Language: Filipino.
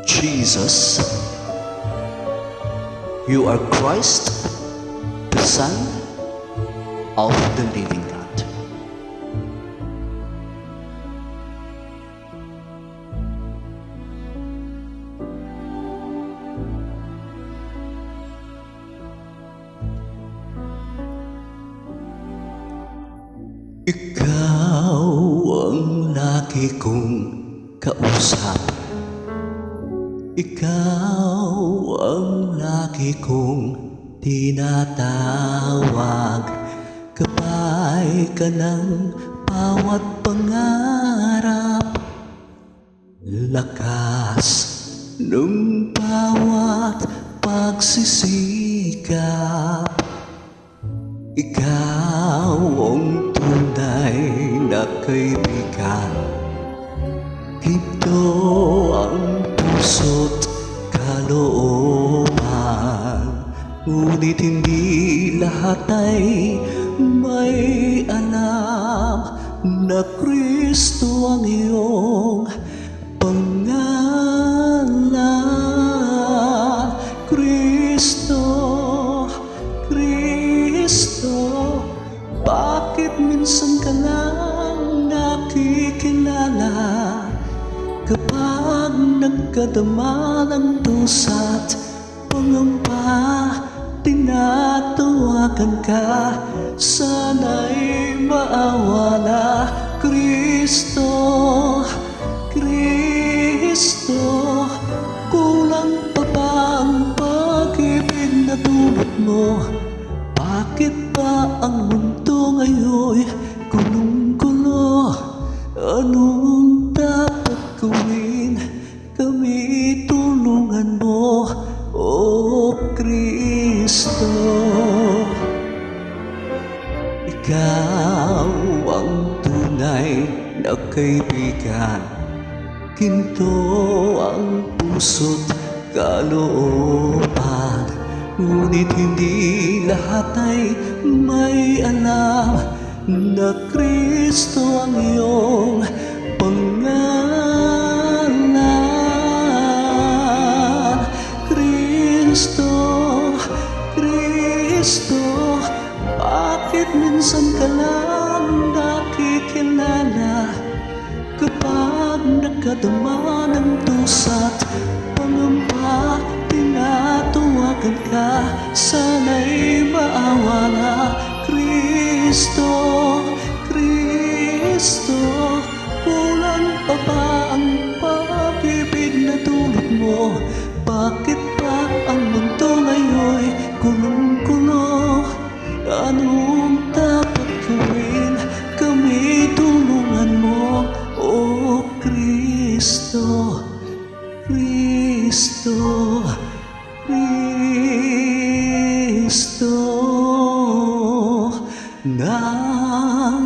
Jesus, you are Christ, the Son of the living God. Ikaw ang lagi kong kausap. Ikaw ang lagi kong tinatawag. Gabay ka ng bawat pangarap, lakas ng bawat pagsisikap. Ikaw ang tunay na kaibigan. Ito ang puso't kalooban. Ngunit hindi lahat ay may alam na Kristo ang iyong pangalan. Kristo, bakit minsan ka lang nakikilala? Kapag nagkadama ng dusa't pangamba, tinatawagan ka, sana'y maawa na. Kristo, kulang pa ba ang pag-ibig na dulot mo? Bakit ba ang mundo ngayon gulong-gulo? Anong dapat gawin? Kami tulungan mo, O Kristo. Ikaw ang tunay na kaibigan. Ginto ang puso't kalooban. Ngunit hindi lahat ay may alam na Kristo ang iyong pangalan. Kristo, bakit minsan ka lang nakikilala? Kapag nakadama ng dusa't pangamba, tinatawagan ka, sana'y maawa na. Kristo, kulang pa ba ang pag-ibig na dulot mo? Bakit ba ang mundo ngayon gulong-gulo? Anong dapat gawin? Kami tulungan mo, O Kristo. Kristo ng